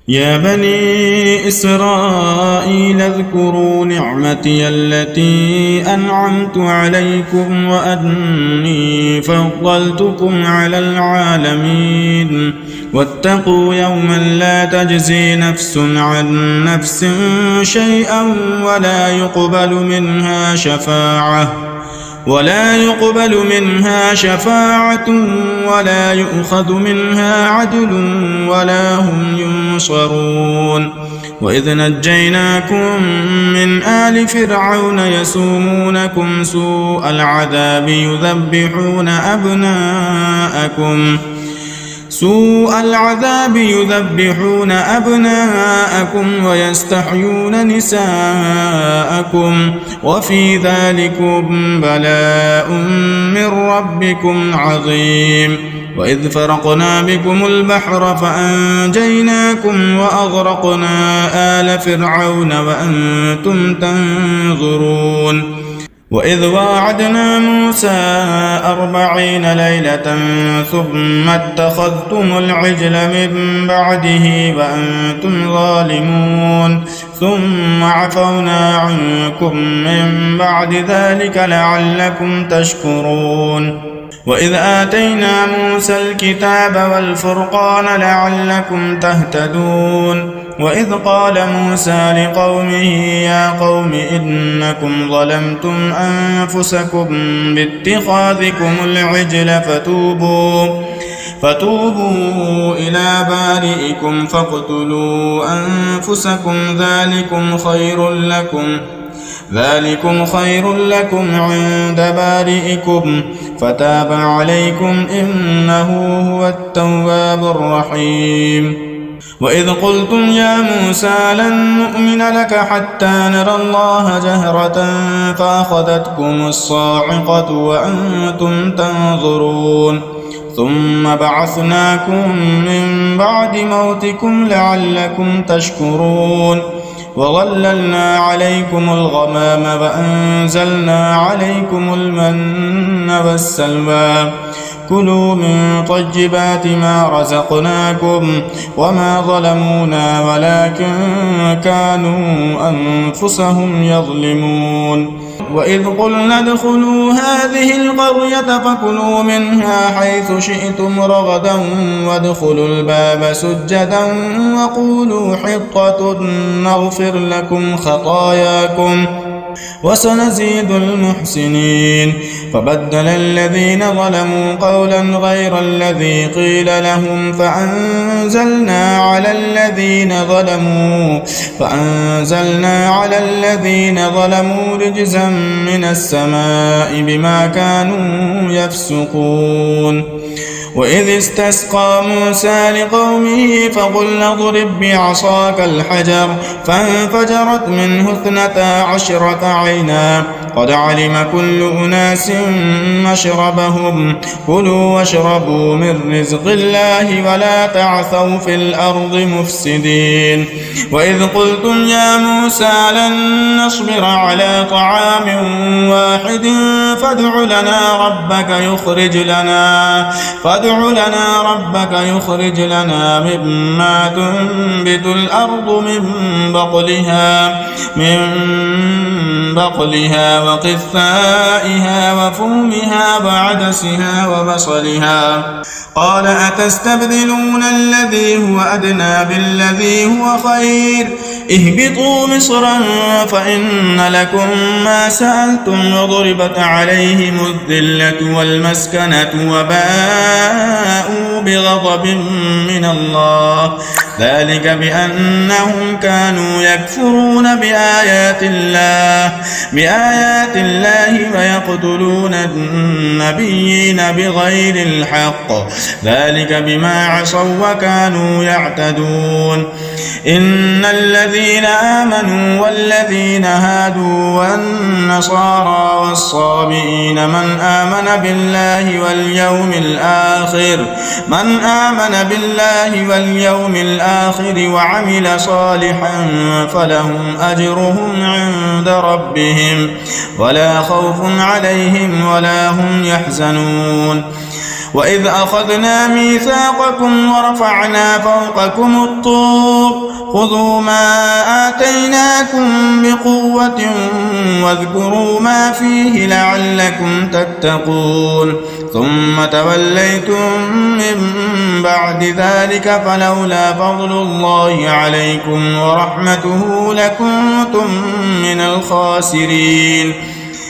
يا بني إسرائيل اذكروا نعمتي التي أنعمت عليكم وأني فضلتكم على العالمين واتقوا يوما لا تجزي نفس عن نفس شيئا ولا يقبل منها شفاعة ولا يؤخذ منها عدل ولا هم ينصرون وإذ نجيناكم من آل فرعون يسومونكم سوء العذاب يذبحون أبناءكم ويستحيون نساءكم وفي ذلكم بلاء من ربكم عظيم وإذ فرقنا بكم البحر فأنجيناكم وأغرقنا آل فرعون وأنتم تنظرون وإذ واعدنا موسى 40 ليلة ثم اتخذتم العجل من بعده وأنتم ظالمون ثم عفونا عنكم من بعد ذلك لعلكم تشكرون وإذ آتينا موسى الكتاب والفرقان لعلكم تهتدون وإذ قال موسى لقومه يا قوم إنكم ظلمتم أنفسكم باتخاذكم العجل فتوبوا إلى بارئكم فاقتلوا أنفسكم ذلكم خير لكم عند بارئكم فتاب عليكم إنه هو التواب الرحيم وإذ قلتم يا موسى لن نؤمن لك حتى نرى الله جهرة فأخذتكم الصاعقة وأنتم تنظرون ثم بعثناكم من بعد موتكم لعلكم تشكرون وظللنا عليكم الغمام وأنزلنا عليكم المن والسلوى كلوا من طيبات ما رزقناكم وما ظلمونا ولكن كانوا أنفسهم يظلمون وإذ قلنا ادخلوا هذه القرية فكلوا منها حيث شئتم رغدا وادخلوا الباب سجدا وقولوا حطة نغفر لكم خطاياكم وسنزيد المحسنين فبدل الذين ظلموا قولا غير الذي قيل لهم فأنزلنا على الذين ظلموا رجزا من السماء بما كانوا يفسقون وإذ استسقى موسى لقومه فقلنا اضرب بعصاك الحجر فانفجرت منه 12 عينا قد علم كل أناس مشربهم كلوا واشربوا من رزق الله ولا تعثوا في الأرض مفسدين وإذ قلتم يا موسى لن نصبر على طعام واحد فادع لنا ربك يخرج لنا مما تنبت الأرض من بقلها وقثائها وفومها وعدسها وبصلها قال أتستبدلون الذي هو أدنى بالذي هو خير اهبطوا مصرا فإن لكم ما سألتم وضربت عليهم الذلة والمسكنة وباءوا بغضب من الله ذلك بأنهم كانوا يكفرون بآيات الله ويقتلون النبيين بغير الحق ذلك بما عصوا وكانوا يعتدون إن الذين آمنوا والذين هادوا والنصارى والصابئين من آمن بالله واليوم الآخر وعمل صالحا فلهم أجرهم عند ربهم ولا خوف عليهم ولا هم يحزنون وإذ أخذنا ميثاقكم ورفعنا فوقكم الطور خذوا ما آتيناكم بقوة واذكروا ما فيه لعلكم تتقون ثم توليتم من بعد ذلك فلولا فضل الله عليكم ورحمته لكنتم من الخاسرين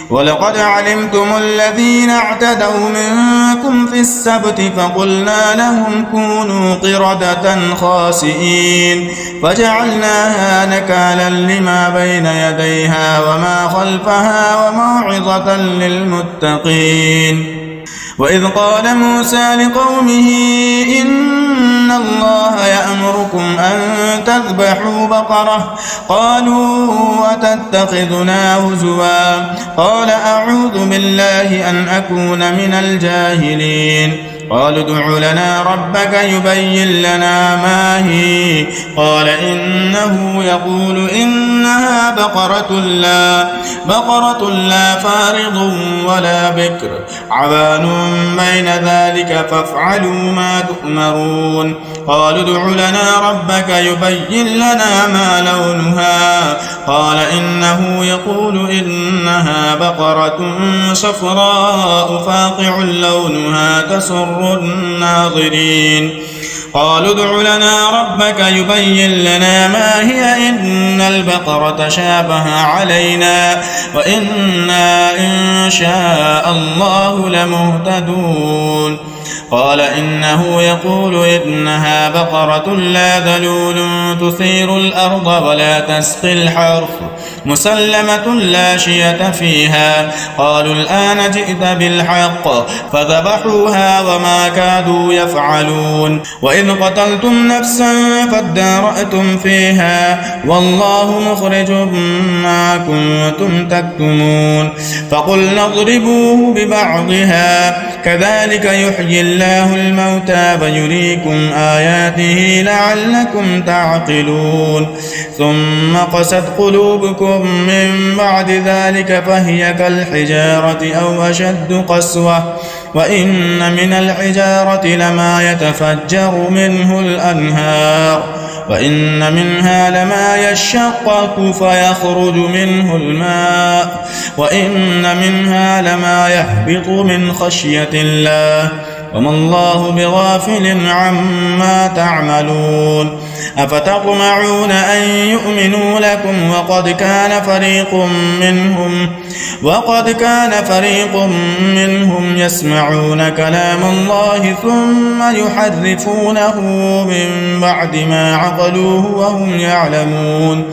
ولقد علمتم الذين اعتدوا منكم في السبت فقلنا لهم كونوا قردة خاسئين فجعلناها نكالا لما بين يديها وما خلفها وموعظة للمتقين وإذ قال موسى لقومه إن الله يأمركم أن تذبحوا بقرة قالوا أتتخذنا هزوا قال أعوذ بالله أن أكون من الجاهلين قالوا ادع لنا ربك يبين لنا ما هي قال إنه يقول إنها بقرة لا فارض ولا بكر عوان بين ذلك فافعلوا ما تؤمرون قالوا ادع لنا ربك يبين لنا ما لونها قال إنه يقول إنها بقرة صفراء فاقع لونها تسر الناظرين قالوا ادع لنا ربك يبين لنا ما هي إن البقرة شابه علينا وإنا إن شاء الله لمهتدون قال إنه يقول إنها بقرة لا ذلول تثير الأرض ولا تسقي الحرث مسلمة لا شية فيها قالوا الآن جئت بالحق فذبحوها وما كادوا يفعلون وإذ قتلتم نفسا فادارأتم فيها والله مخرج ما كنتم تكتمون فقلنا اضربوه ببعضها كذلك يحيي الله الموتى ويريكم آياته لعلكم تعقلون ثم قست قلوبكم من بعد ذلك فهي كالحجارة أو أشد قسوة وإن من الحجارة لما يتفجر منه الأنهار وإن منها لما يشقق فيخرج منه الماء وإن منها لما يهبط من خشية الله وما الله بغافل عما تعملون أفتطمعون أن يؤمنوا لكم وقد كان فريق منهم يسمعون كلام الله ثم يحرفونه من بعد ما عقلوه وهم يعلمون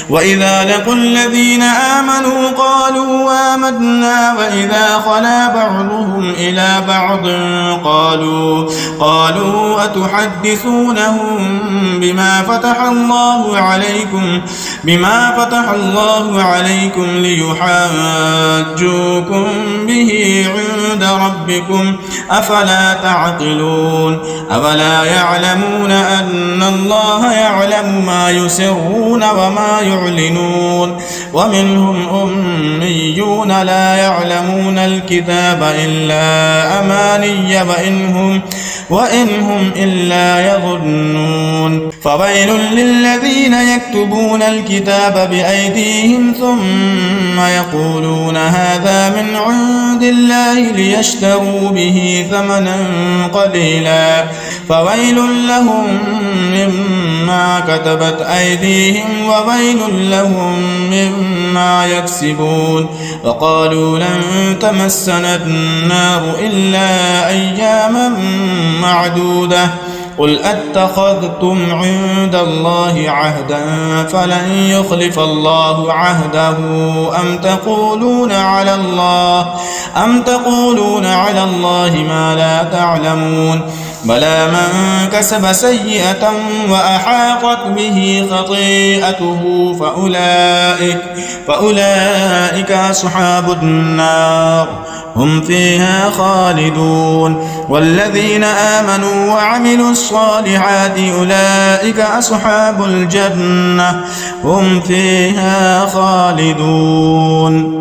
وإذا لقوا الذين آمنوا قالوا آمنا وإذا خلا بعضهم إلى بعض قالوا أتحدثونهم بما فتح الله عليكم ليحاجوكم به عند ربكم أفلا تعقلون أفلا يعلمون أن الله يعلم ما يسرون وما يعلنون ومنهم أميون لا يعلمون الكتاب إلا أماني وإن هم إلا يظنون فويل للذين يكتبون الكتاب بأيديهم ثم يقولون هذا من عند الله ليشتروا به ثمنا قليلا فويل لهم مما كتبت أيديهم وويل لهم مما يكسبون وقالوا لن تمسنا النار إلا أياما معدودة قل أتخذتم عند الله عهدا فلن يخلف الله عهده أم تقولون على الله ما لا تعلمون بلى من كسب سيئة وأحاطت به خطيئته فأولئك أصحاب النار هم فيها خالدون والذين آمنوا وعملوا الصالحات أولئك أصحاب الجنة هم فيها خالدون.